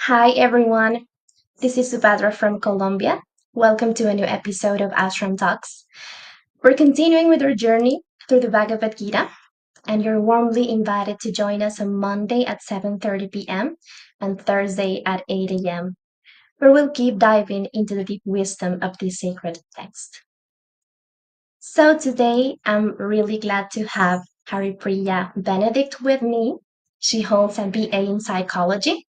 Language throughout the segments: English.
Hi everyone, this is Subhadra from Colombia. Welcome to a new episode of Ashram Talks. We're continuing with our journey through the Bhagavad Gita, and you're warmly invited to join us on Monday at 7:30 p.m. and Thursday at 8 a.m., where we'll keep diving into the deep wisdom of this sacred text. So today, I'm really glad to have Haripriya Benedict with me. She holds a BA in psychology,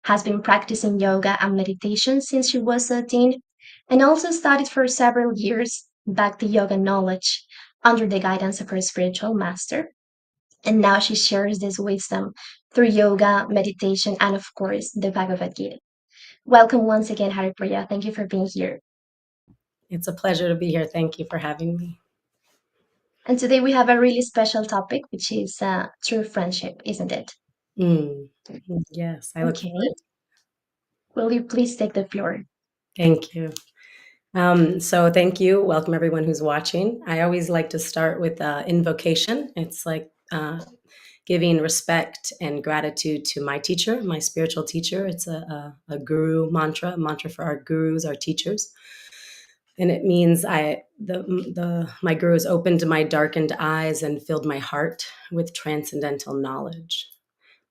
has been practicing yoga and meditation since she was 13, and also studied for several years Bhakti Yoga knowledge under the guidance of her spiritual master. And now she shares this wisdom through yoga, meditation, and of course, the Bhagavad Gita. Welcome once again, Haripriya. Thank you for being here. It's a pleasure to be here. Thank you for having me. And today we have a really special topic, which is true friendship, isn't it? Yes, I look Okay. forward. Will you please take the floor? Thank you. So thank you. Welcome everyone who's watching. I always like to start with invocation. It's like giving respect and gratitude to my teacher, my spiritual teacher. It's a guru mantra, a mantra for our gurus, our teachers. And it means my guru has opened my darkened eyes and filled my heart with transcendental knowledge.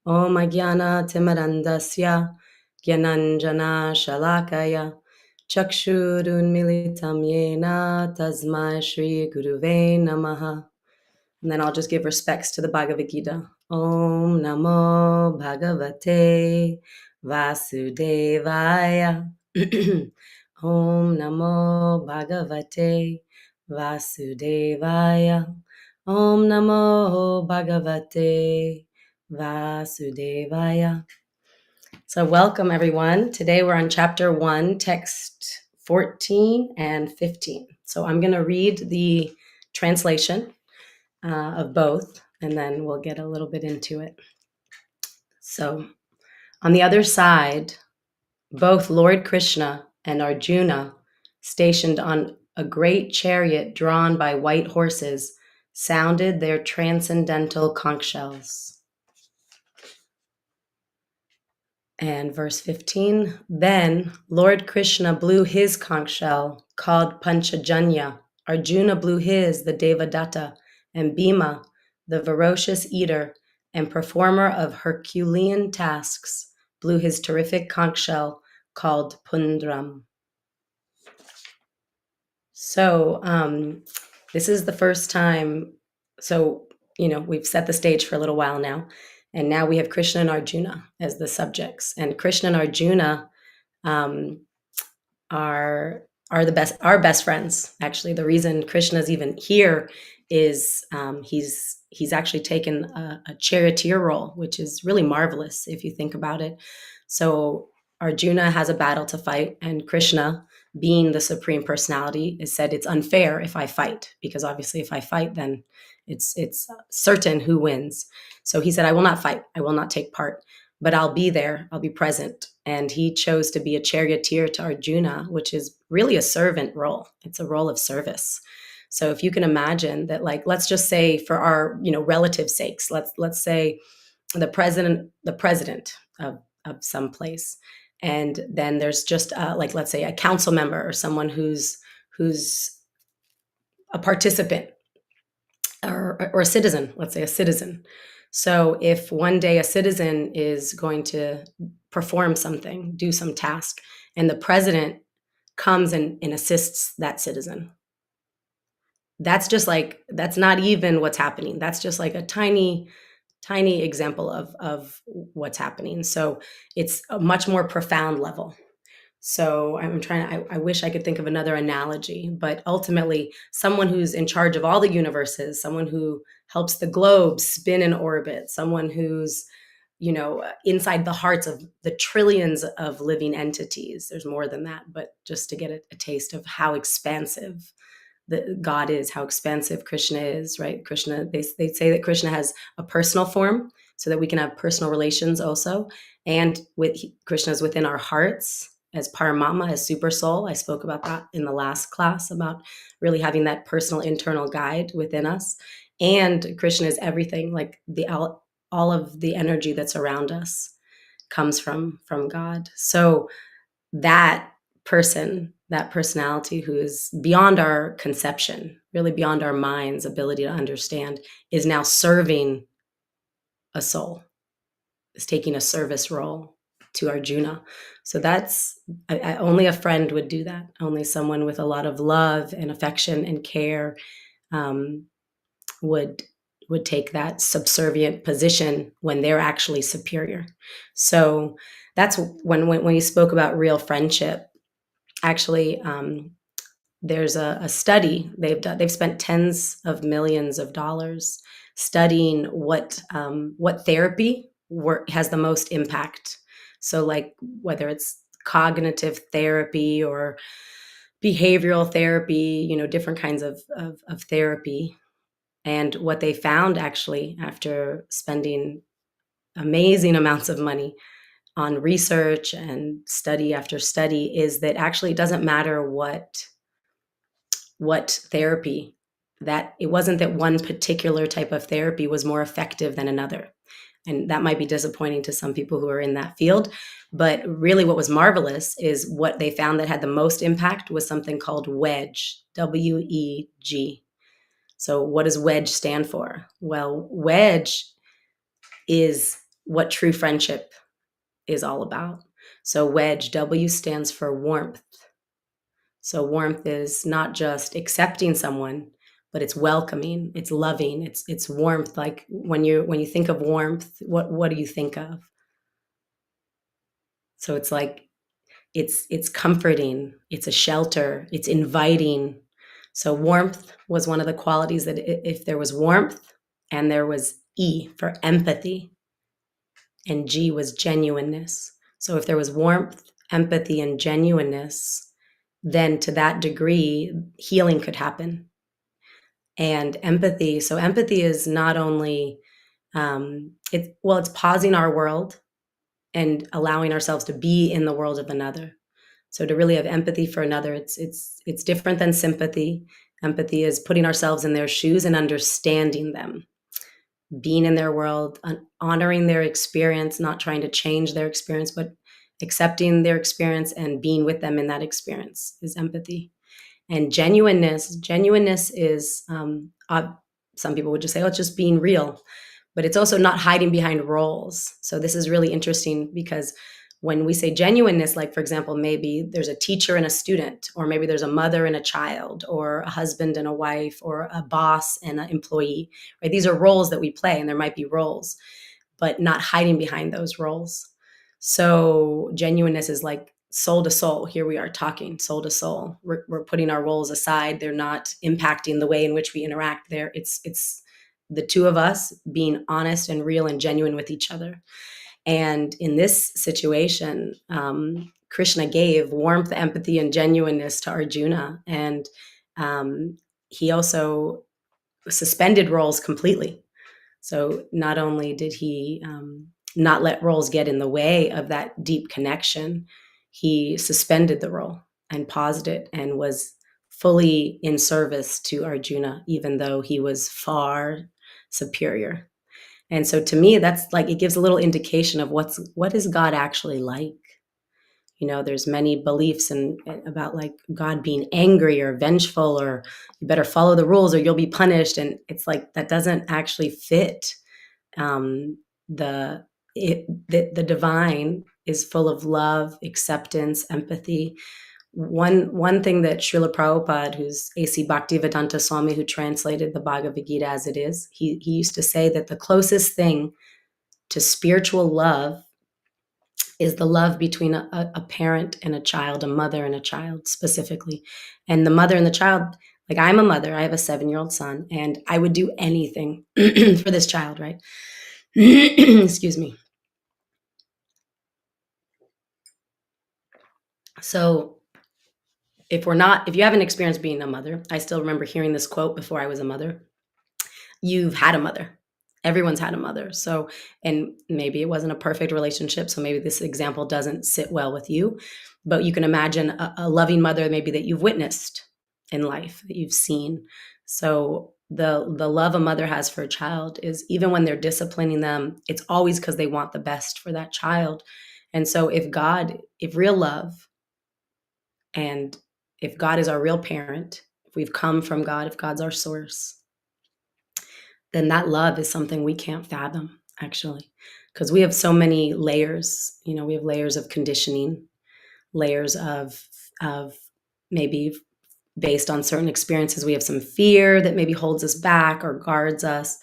Om Jnana Timarandasya Gyananjana Shalakaya Chakshurunmilitam Yena Tasmai Shri Guruve Namaha. And then I'll just give respects to the Bhagavad Gita. Om Namo Bhagavate Vasudevaya. Om Namo Bhagavate Vasudevaya. Om Namo Bhagavate Vasudevaya. So welcome everyone. Today we're on chapter 1, text 14 and 15. So I'm going to read the translation of both, and then we'll get a little bit into it. So on the other side, both Lord Krishna and Arjuna, stationed on a great chariot drawn by white horses, sounded their transcendental conch shells. And verse 15, then Lord Krishna blew his conch shell, called Panchajanya. Arjuna blew his, the Devadatta, and Bhima, the ferocious eater and performer of Herculean tasks, blew his terrific conch shell, called Pundram. So this is the first time. So, we've set the stage for a little while now. And now we have Krishna and Arjuna as the subjects. And Krishna and Arjuna are our best friends. Actually, the reason Krishna's even here is he's actually taken a charioteer role, which is really marvelous if you think about it. So Arjuna has a battle to fight, and Krishna, being the supreme personality, has said it's unfair if I fight, because obviously if I fight, then it's certain who wins. So he said, I will not fight. I will not take part, but I'll be there. I'll be present. And he chose to be a charioteer to Arjuna, which is really a servant role. It's a role of service. So if you can imagine that, like, let's just say for our, relative sakes, let's say the president of some place. And then there's just let's say a council member or someone who's a participant or a citizen, let's say a citizen. So if one day a citizen is going to perform something, do some task, and the president comes and assists that citizen, that's not even what's happening. That's just like a tiny example of what's happening. So it's a much more profound level. So I wish I could think of another analogy, but ultimately someone who's in charge of all the universes, someone who helps the globe spin in orbit, someone who's, inside the hearts of the trillions of living entities. There's more than that, but just to get a taste of how expansive God is, how expansive Krishna is, right? Krishna, they say that Krishna has a personal form so that we can have personal relations also. And Krishna is within our hearts as Paramatma, as super soul. I spoke about that in the last class, about really having that personal internal guide within us. And Krishna is everything, like all of the energy that's around us. comes from God. So that person, that personality who is beyond our conception, really beyond our mind's ability to understand, is now serving a soul, is taking a service role to Arjuna. So that's only a friend would do that. Only someone with a lot of love and affection and care um, would take that subservient position when they're actually superior. So that's when you spoke about real friendship. Actually, there's a study they've done. They've spent tens of millions of dollars studying what therapy has the most impact. So, like whether it's cognitive therapy or behavioral therapy, different kinds of therapy. And what they found, actually, after spending amazing amounts of money on research and study after study, is that actually it doesn't matter what therapy, that it wasn't that one particular type of therapy was more effective than another. And that might be disappointing to some people who are in that field. But really what was marvelous is what they found that had the most impact was something called WEG, WEG. So what does WEG stand for? Well, WEG is what true friendship is all about. So WEG, W stands for warmth. So warmth is not just accepting someone, but it's welcoming, it's loving, it's warmth. Like when you think of warmth, what do you think of? So it's like it's comforting, it's a shelter, it's inviting. So warmth was one of the qualities that if there was warmth, and there was E for empathy, and G was genuineness. So if there was warmth, empathy, and genuineness, then to that degree, healing could happen. And empathy. So empathy is not only it's pausing our world and allowing ourselves to be in the world of another. So to really have empathy for another, it's different than sympathy. Empathy is putting ourselves in their shoes and understanding them, being in their world, honoring their experience, not trying to change their experience, but accepting their experience and being with them in that experience is empathy. And genuineness is, some people would just say, oh, it's just being real. But it's also not hiding behind roles. So this is really interesting because when we say genuineness, like, for example, maybe there's a teacher and a student, or maybe there's a mother and a child, or a husband and a wife, or a boss and an employee, right? These are roles that we play, and there might be roles, but not hiding behind those roles. So genuineness is like soul to soul. Here we are talking soul to soul. We're putting our roles aside. They're not impacting the way in which we interact there. It's the two of us being honest and real and genuine with each other. And in this situation, Krishna gave warmth, empathy, and genuineness to Arjuna. And he also suspended roles completely. So not only did he not let roles get in the way of that deep connection, he suspended the role and paused it and was fully in service to Arjuna, even though he was far superior. And so to me, that's like, it gives a little indication of what is God actually like. There's many beliefs about like God being angry or vengeful, or you better follow the rules or you'll be punished. And it's like, that doesn't actually fit. The divine is full of love, acceptance, empathy. One thing that Srila Prabhupada, who's A.C. Bhaktivedanta Swami, who translated the Bhagavad Gita as it is, he used to say that the closest thing to spiritual love is the love between a parent and a child, a mother and a child specifically. And the mother and the child, like, I'm a mother, I have a 7-year-old son, and I would do anything for this child, right? Excuse me. So if you haven't experienced being a mother, I still remember hearing this quote before I was a mother. You've had a mother. Everyone's had a mother. So, and maybe it wasn't a perfect relationship, so maybe this example doesn't sit well with you, but you can imagine a loving mother maybe that you've witnessed in life, that you've seen. So the love a mother has for a child is, even when they're disciplining them, it's always because they want the best for that child. And so if real love, and if God is our real parent, if we've come from God, if God's our source, then that love is something we can't fathom, actually, because we have so many layers. We have layers of conditioning, layers of maybe based on certain experiences, we have some fear that maybe holds us back or guards us.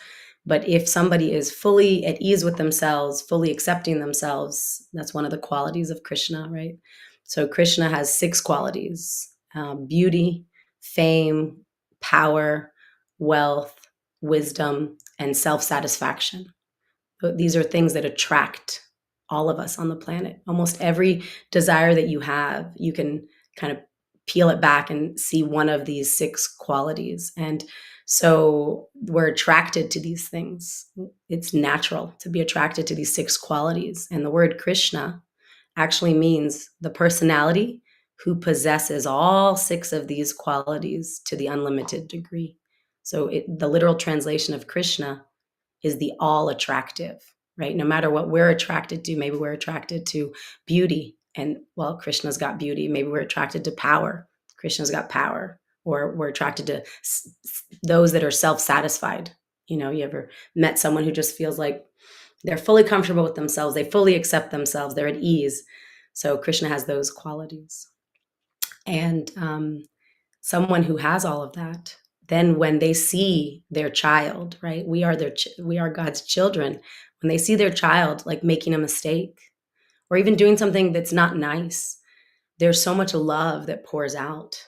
But if somebody is fully at ease with themselves, fully accepting themselves, that's one of the qualities of Krishna, right? So Krishna has 6 qualities: beauty, fame, power, wealth, wisdom, and self-satisfaction. These are things that attract all of us on the planet. Almost every desire that you have, you can kind of peel it back and see one of these 6 qualities. And so we're attracted to these things. It's natural to be attracted to these 6 qualities. And the word Krishna actually means the personality who possesses all 6 of these qualities to the unlimited degree. So the literal translation of Krishna is the all attractive, right? No matter what we're attracted to, maybe we're attracted to beauty, and well, Krishna's got beauty. Maybe we're attracted to power. Krishna's got power. Or we're attracted to those that are self-satisfied. You ever met someone who just feels like they're fully comfortable with themselves, they fully accept themselves, they're at ease. So Krishna has those qualities. And someone who has all of that, then when they see their child, right? We are God's children. When they see their child like making a mistake or even doing something that's not nice, there's so much love that pours out,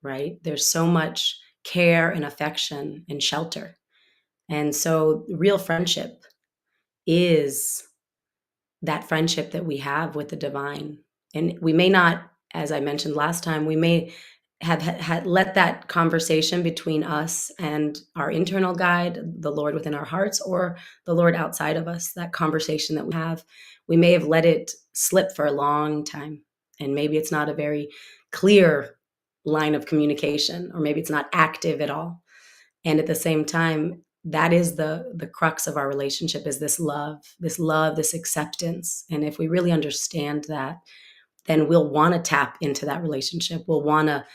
right? There's so much care and affection and shelter. And so real friendship is that friendship that we have with the divine. And we may not, as I mentioned last time, we may have had let that conversation between us and our internal guide, the Lord within our hearts, or the Lord outside of us, that conversation that we may have let it slip for a long time. And maybe it's not a very clear line of communication, or maybe it's not active at all. And at the same time, that is the crux of our relationship, is this love, this acceptance. And if we really understand that, then we'll want to tap into that relationship. We'll want to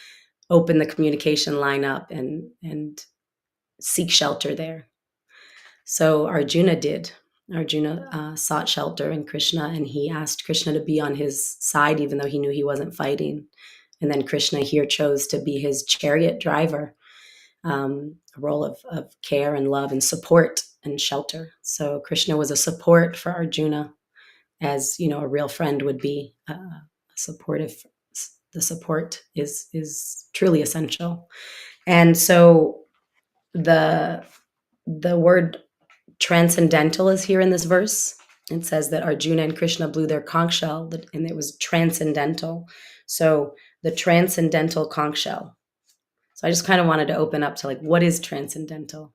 open the communication line up and seek shelter there. So Arjuna did. Arjuna sought shelter in Krishna, and he asked Krishna to be on his side, even though he knew he wasn't fighting. And then Krishna here chose to be his chariot driver, a role of care and love and support and shelter. So Krishna was a support for Arjuna, as a real friend would be. Supportive. The support is truly essential. And so the word transcendental is here in this verse. It says that Arjuna and Krishna blew their conch shell, and it was transcendental. So the transcendental conch shell. So I just kind of wanted to open up to, like, what is transcendental?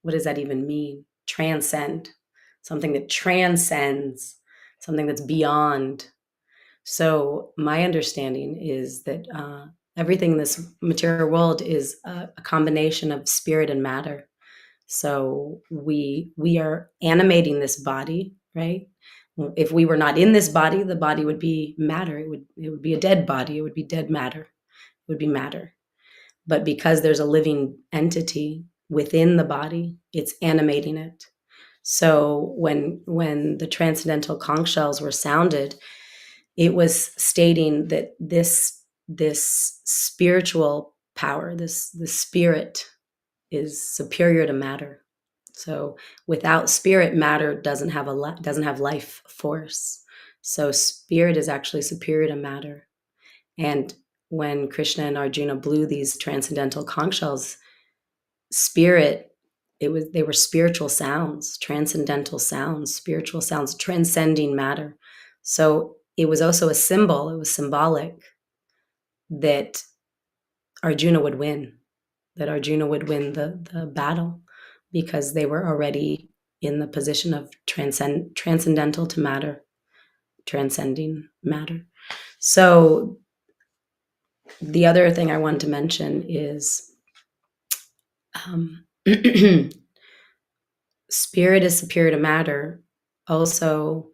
What does that even mean? Transcend, something that transcends, something that's beyond. So my understanding is that everything in this material world is a combination of spirit and matter. So we are animating this body, right? If we were not in this body, the body would be matter. It would be a dead body. It would be dead matter. It would be matter. But because there's a living entity within the body, it's animating it. So when the transcendental conch shells were sounded, it was stating that this spiritual power, this spirit, is superior to matter. So without spirit, matter doesn't have life force. So spirit is actually superior to matter. And when Krishna and Arjuna blew these transcendental conch shells, spirit, they were spiritual sounds, transcendental sounds, spiritual sounds, transcending matter. So it was also a symbol, it was symbolic that Arjuna would win, the battle, because they were already in the position of transcendental to matter, transcending matter. So the other thing I wanted to mention is Spirit is superior to matter. Also,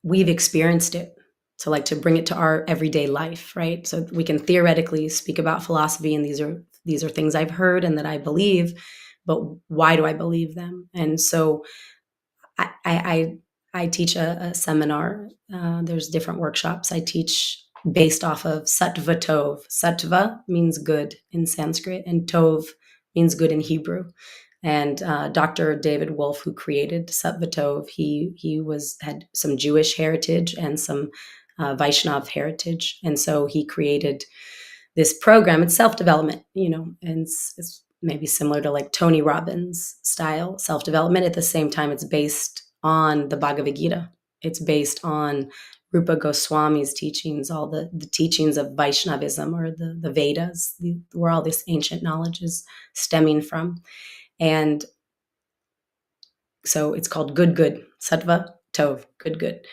we've experienced it. So like to bring it to our everyday life, right? So we can theoretically speak about philosophy, and these are things I've heard and that I believe, but why do I believe them? And so I teach a seminar. There's different workshops I teach based off of Sattva Tov. Sattva means good in Sanskrit, and Tov means good in Hebrew. And Dr. David Wolf, who created Sattva Tov, he had some Jewish heritage and some Vaishnav heritage, and so he created this program. It's self-development, and it's maybe similar to like Tony Robbins style self-development. At the same time, it's based on the Bhagavad Gita. It's based on Rupa Goswami's teachings, all the teachings of Vaishnavism, or the Vedas, where all this ancient knowledge is stemming from. And so it's called good, Sattva Tov, good.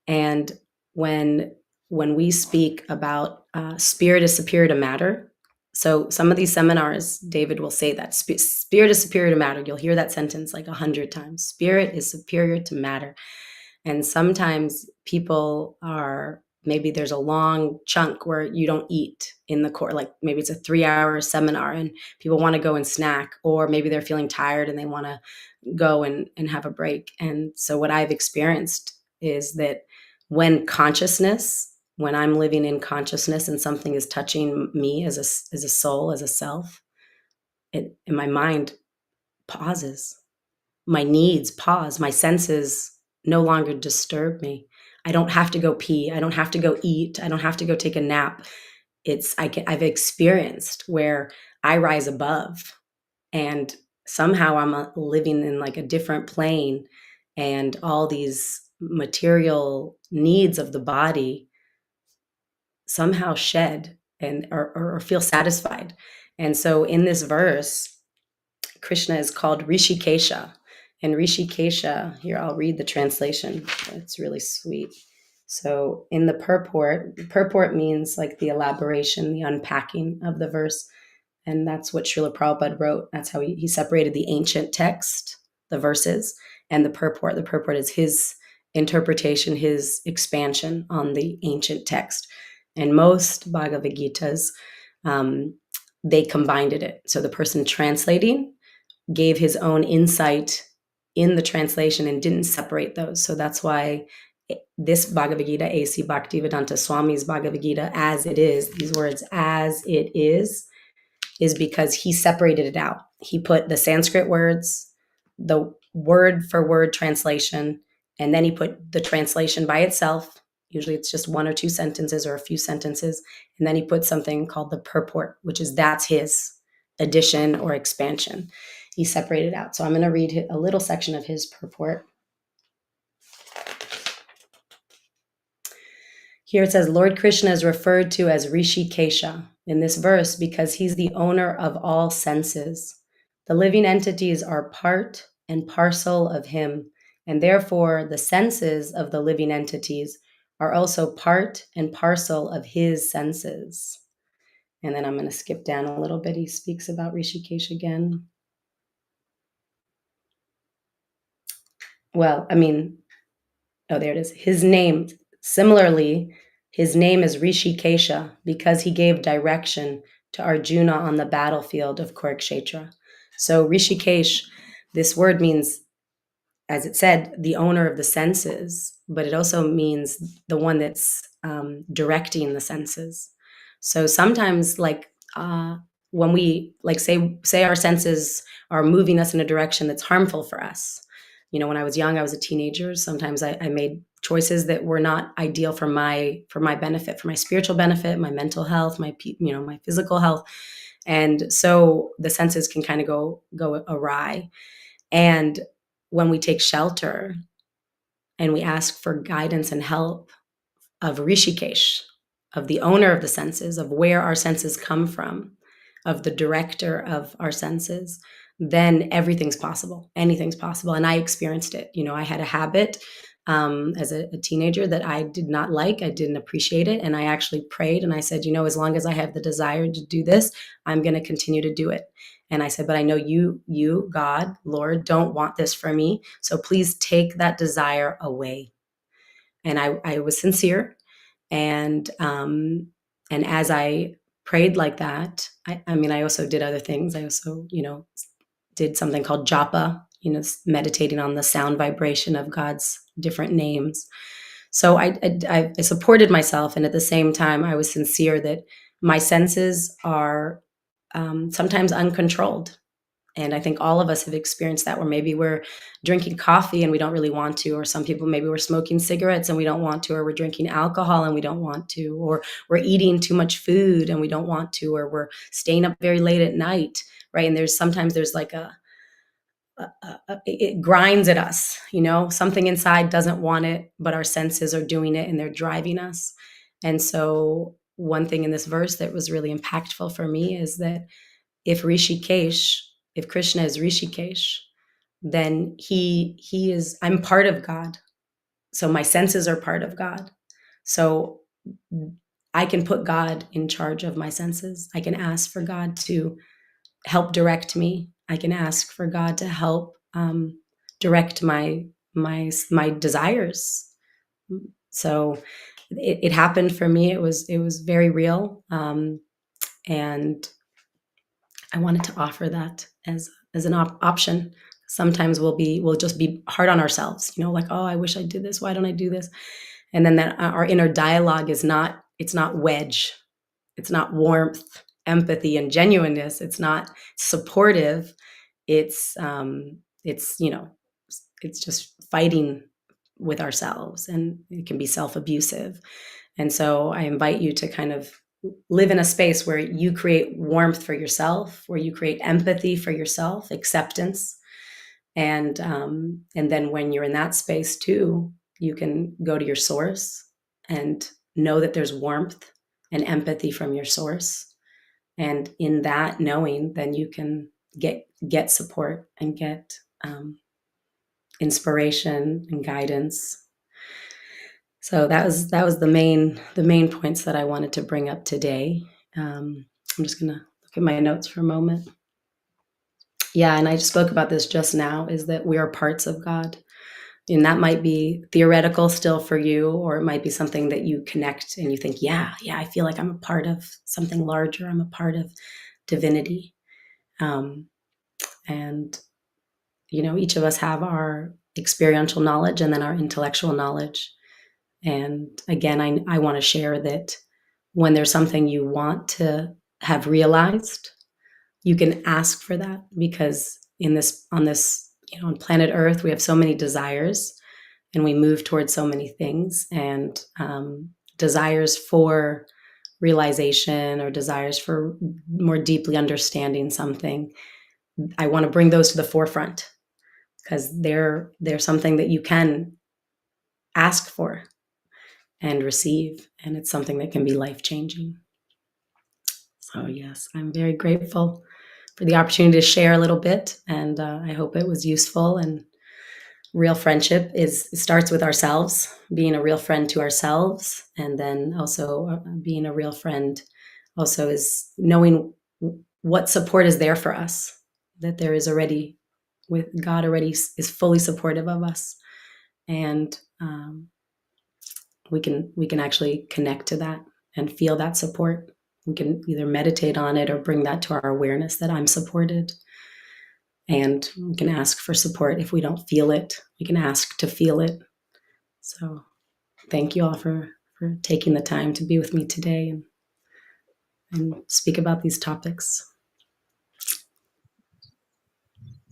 And when we speak about spirit is superior to matter, so some of these seminars, David will say that spirit is superior to matter. You'll hear that sentence like 100 times. Spirit is superior to matter. And sometimes people maybe there's a long chunk where you don't eat in the course, like maybe it's a 3-hour seminar and people want to go and snack, or maybe they're feeling tired and they want to go and have a break. And so what I've experienced is that when I'm living in consciousness and something is touching me as a soul, as a self, and my mind pauses, my needs pause, my senses no longer disturb me. I don't have to go pee. I don't have to go eat. I don't have to go take a nap. I've experienced where I rise above, and somehow I'm living in like a different plane, and all these material needs of the body somehow shed and or feel satisfied. And so in this verse, Krishna is called Rishikesha. And Rishikesha, here I'll read the translation. It's really sweet. So in the purport means like the elaboration, the unpacking of the verse. And that's what Srila Prabhupada wrote. That's how he separated the ancient text, the verses, and the purport. The purport is his interpretation, his expansion on the ancient text. And most Bhagavad Gitas, they combined it. So the person translating gave his own insight in the translation and didn't separate those. So that's why this Bhagavad Gita, A.C. Bhaktivedanta Swami's Bhagavad Gita, as it is, these words, as it is because he separated it out. He put the Sanskrit words, the word for word translation, and then he put the translation by itself. Usually it's just 1 or 2 sentences or a few sentences. And then he put something called the purport, that's his addition or expansion. He separated out. So I'm going to read a little section of his purport. Here it says, Lord Krishna is referred to as Rishikesha in this verse because he's the owner of all senses. The living entities are part and parcel of him, and therefore the senses of the living entities are also part and parcel of his senses. And then I'm going to skip down a little bit. He speaks about Rishikesh again. Well, there it is. His name, similarly, his name is Rishikesha because he gave direction to Arjuna on the battlefield of Kurukshetra. So Rishikesh, this word means, as it said, the owner of the senses, but it also means the one that's directing the senses. So sometimes, when we say our senses are moving us in a direction that's harmful for us. When I was young, I was a teenager. Sometimes I made choices that were not ideal for my benefit, for my spiritual benefit, my mental health, my physical health. And so the senses can kind of go awry. And when we take shelter and we ask for guidance and help of Rishikesh, of the owner of the senses, of where our senses come from, of the director of our senses, then everything's possible. Anything's possible. And I experienced it. I had a habit as a teenager that I did not like. I didn't appreciate it. And I actually prayed and I said, as long as I have the desire to do this, I'm going to continue to do it. And I said, but I know you, God, Lord, don't want this for me. So please take that desire away. And I was sincere. And as I prayed like that, I also did other things. I also, did something called japa, meditating on the sound vibration of God's different names. So I supported myself. And at the same time, I was sincere that my senses are sometimes uncontrolled. And I think all of us have experienced that, where maybe we're drinking coffee and we don't really want to, or some people, maybe we're smoking cigarettes and we don't want to, or we're drinking alcohol and we don't want to, or we're eating too much food and we don't want to, or we're staying up very late at night, right? And sometimes there's like it grinds at us, something inside doesn't want it, but our senses are doing it and they're driving us. And so one thing in this verse that was really impactful for me is that if Krishna is Rishikesh, then I'm part of God. So my senses are part of God. So I can put God in charge of my senses. I can ask for God to help direct me. I can ask for God to help direct my desires. So it happened for me. It was very real, and I wanted to offer that as an option. Sometimes we'll just be hard on ourselves, like, oh, I wish I did this. Why don't I do this? And then that our inner dialogue it's not wedge. It's not warmth, empathy, and genuineness. It's not supportive. It's just fighting with ourselves, and it can be self-abusive. And so I invite you to kind of live in a space where you create warmth for yourself, where you create empathy for yourself, acceptance. And then when you're in that space too, you can go to your source and know that there's warmth and empathy from your source. And in that knowing, then you can get support and get inspiration and guidance. So that was the main points that I wanted to bring up today. I'm just gonna look at my notes for a moment. Yeah, and I just spoke about this just now, is that we are parts of God. And that might be theoretical still for you, or it might be something that you connect and you think, yeah, I feel like I'm a part of something larger. I'm a part of divinity. And, each of us have our experiential knowledge and then our intellectual knowledge. And again, I want to share that when there's something you want to have realized, you can ask for that, because on planet Earth, we have so many desires and we move towards so many things, and desires for realization or desires for more deeply understanding something. I want to bring those to the forefront, because they're something that you can ask for and receive, and it's something that can be life-changing. So yes, I'm very grateful for the opportunity to share a little bit, and I hope it was useful. And real friendship starts with ourselves, being a real friend to ourselves, and then also being a real friend also is knowing what support is there for us, that there is already, with God already is fully supportive of us, and we can actually connect to that and feel that support. We can either meditate on it or bring that to our awareness that I'm supported. And we can ask for support if we don't feel it. We can ask to feel it. So thank you all for taking the time to be with me today and speak about these topics.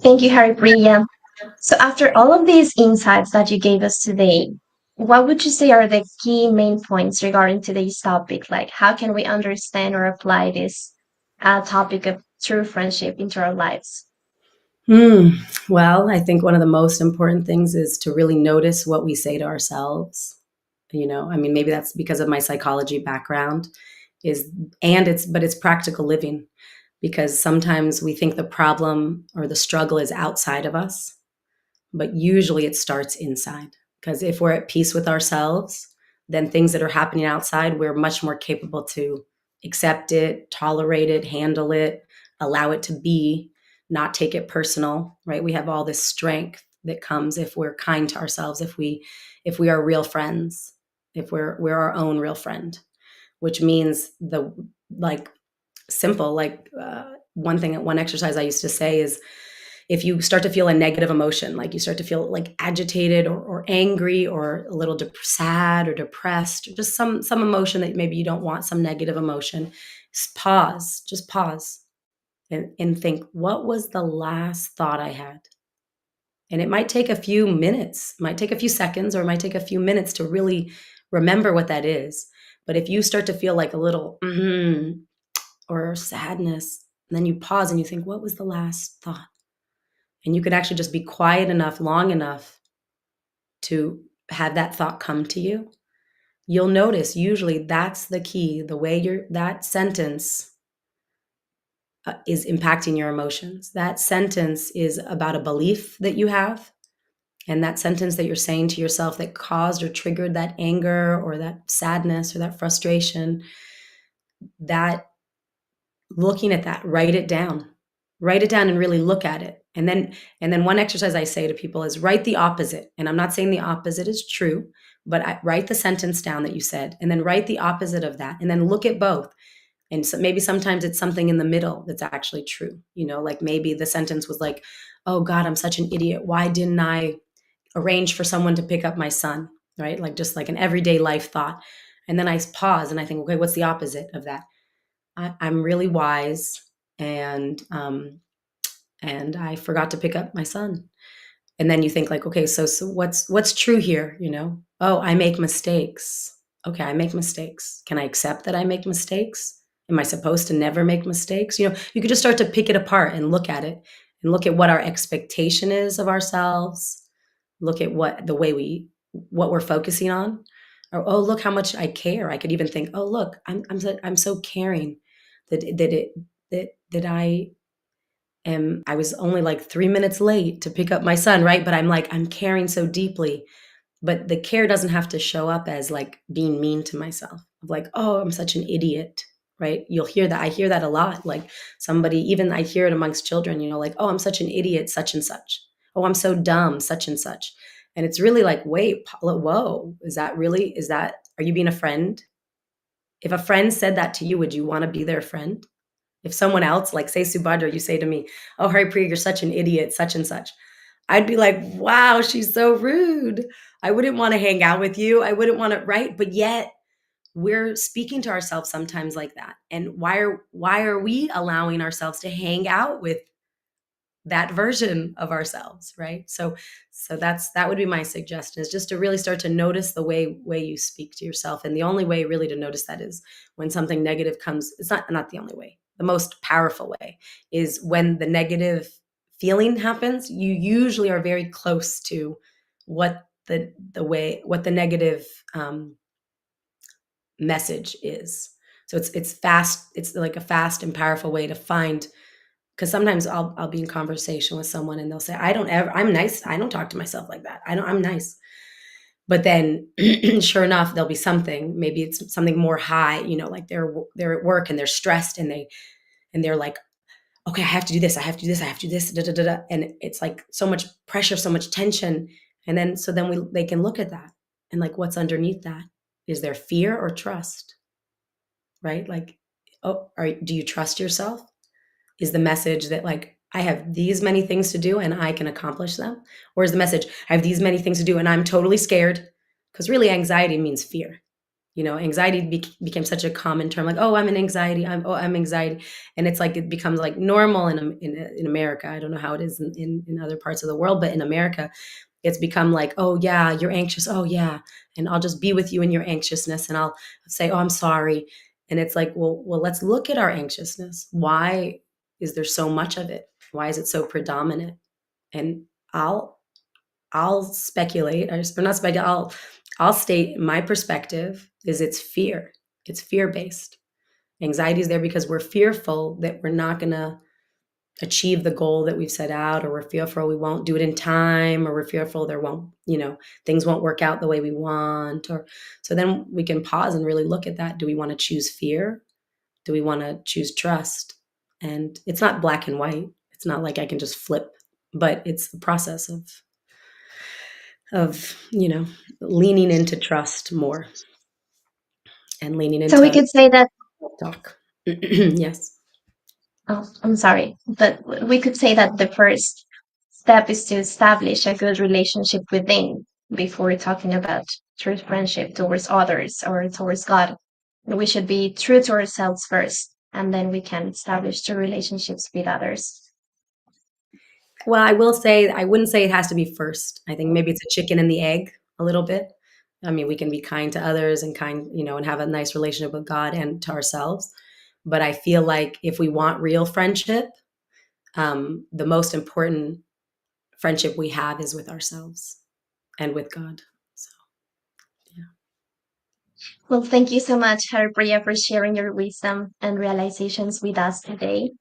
Thank you, Haripriya. So after all of these insights that you gave us today, what would you say are the key main points regarding today's topic? Like, how can we understand or apply this topic of true friendship into our lives? Well, I think one of the most important things is to really notice what we say to ourselves. Maybe that's because of my psychology background, but it's practical living, because sometimes we think the problem or the struggle is outside of us, but usually it starts inside. Because if we're at peace with ourselves, then things that are happening outside, we're much more capable to accept it, tolerate it, handle it, allow it to be, not take it personal, right? We have all this strength that comes if we're kind to ourselves, if we are real friends, if we're our own real friend, which means the like simple, one exercise I used to say is, if you start to feel a negative emotion, like you start to feel like agitated or angry or a little sad or depressed, or just some emotion that maybe you don't want, some negative emotion, just pause and think, what was the last thought I had? And it might take a few minutes, might take a few seconds, or it might take a few minutes to really remember what that is. But if you start to feel like a little or sadness, and then you pause and you think, what was the last thought? And you could actually just be quiet enough, long enough to have that thought come to you. You'll notice usually that's the key, the way that sentence is impacting your emotions. That sentence is about a belief that you have. And that sentence that you're saying to yourself that caused or triggered that anger or that sadness or that frustration, that looking at that, write it down and really look at it. And then one exercise I say to people is write the opposite. And I'm not saying the opposite is true, but write the sentence down that you said, and then write the opposite of that, and then look at both. And so maybe sometimes it's something in the middle that's actually true. Like maybe the sentence was like, oh God, I'm such an idiot. Why didn't I arrange for someone to pick up my son? Right? Like just like an everyday life thought. And then I pause and I think, okay, what's the opposite of that? I'm really wise, and I forgot to pick up my son. And then you think like, okay, so what's true here? Oh, I make mistakes. Okay, I make mistakes. Can I accept that I make mistakes? Am I supposed to never make mistakes? You could just start to pick it apart and look at it, and look at what our expectation is of ourselves. Look at what we're focusing on. Or, oh, look how much I care. I could even think, oh, look, I'm so caring that I was only like 3 minutes late to pick up my son, right? But I'm caring so deeply. But the care doesn't have to show up as like being mean to myself. Of like, oh, I'm such an idiot, right? You'll hear that. I hear that a lot. Like even I hear it amongst children, like, oh, I'm such an idiot, such and such. Oh, I'm so dumb, such and such. And it's really like, wait, whoa, are you being a friend? If a friend said that to you, would you want to be their friend? If someone else, like say Subhadra, you say to me, oh, Haripriya, you're such an idiot, such and such. I'd be like, wow, she's so rude. I wouldn't want to hang out with you. I wouldn't want to, right? But yet we're speaking to ourselves sometimes like that. And why are we allowing ourselves to hang out with that version of ourselves, right? So that would be my suggestion, is just to really start to notice the way you speak to yourself. And the only way really to notice that is when something negative comes. It's not the only way. The most powerful way is when the negative feeling happens, you usually are very close to what the negative message is. So it's fast. It's like a fast and powerful way to find. Because sometimes I'll be in conversation with someone and they'll say, I'm nice. I don't talk to myself like that. I'm nice. But then sure enough, there'll be something, maybe it's something more high, like they're at work and they're stressed and they're like, okay, I have to do this. I have to do this. I have to do this. Da, da, da, da. And it's like so much pressure, so much tension. And then, they can look at that and like, what's underneath that? Is there fear or trust? Right? Like, do you trust yourself? Is the message that like, I have these many things to do and I can accomplish them? Or is the message, I have these many things to do and I'm totally scared? Because really anxiety means fear. Anxiety became such a common term, like, oh, I'm an anxiety. I'm anxiety. And it's like, it becomes like normal in America. I don't know how it is in other parts of the world, but in America, it's become like, oh yeah, you're anxious. Oh yeah. And I'll just be with you in your anxiousness. And I'll say, oh, I'm sorry. And it's like, well, let's look at our anxiousness. Why is there so much of it? Why is it so predominant? And I'll speculate, or not speculate, I'll state my perspective is it's fear. It's fear-based. Anxiety is there because we're fearful that we're not going to achieve the goal that we've set out, or we're fearful we won't do it in time, or we're fearful there won't, things won't work out the way we want, or so then we can pause and really look at that. Do we want to choose fear? Do we want to choose trust? And it's not black and white. It's not like I can just flip, but it's the process of leaning into trust more and leaning So we into could say that, talk. Yes. oh, I'm sorry, but we could say that the first step is to establish a good relationship within before talking about true friendship towards others or towards God. We should be true to ourselves first, and then we can establish true relationships with others. Well, I will say, I wouldn't say it has to be first. I think maybe it's a chicken and the egg a little bit. I mean, we can be kind to others and and have a nice relationship with God and to ourselves. But I feel like if we want real friendship, the most important friendship we have is with ourselves and with God. So, yeah. Well, thank you so much, Haripriya, for sharing your wisdom and realizations with us today.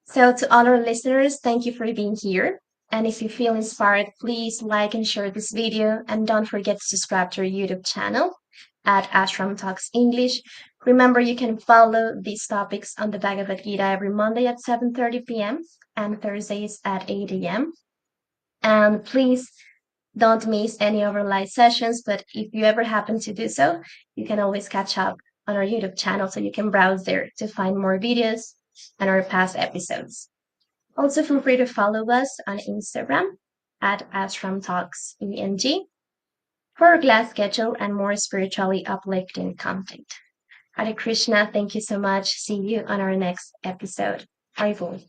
So, to all our listeners, thank you for being here. And if you feel inspired, please like and share this video. And don't forget to subscribe to our YouTube channel at Ashram Talks English. Remember, you can follow these topics on the Bhagavad Gita every Monday at 7:30 p.m. and Thursdays at 8 a.m. And please don't miss any of our live sessions. But if you ever happen to do so, you can always catch up on our YouTube channel so you can browse there to find more videos and our past episodes. Also, feel free to follow us on Instagram at Ashram Talks ENG for our class schedule and more spiritually uplifting content. Hare Krishna, thank you so much. See you on our next episode. Haribol.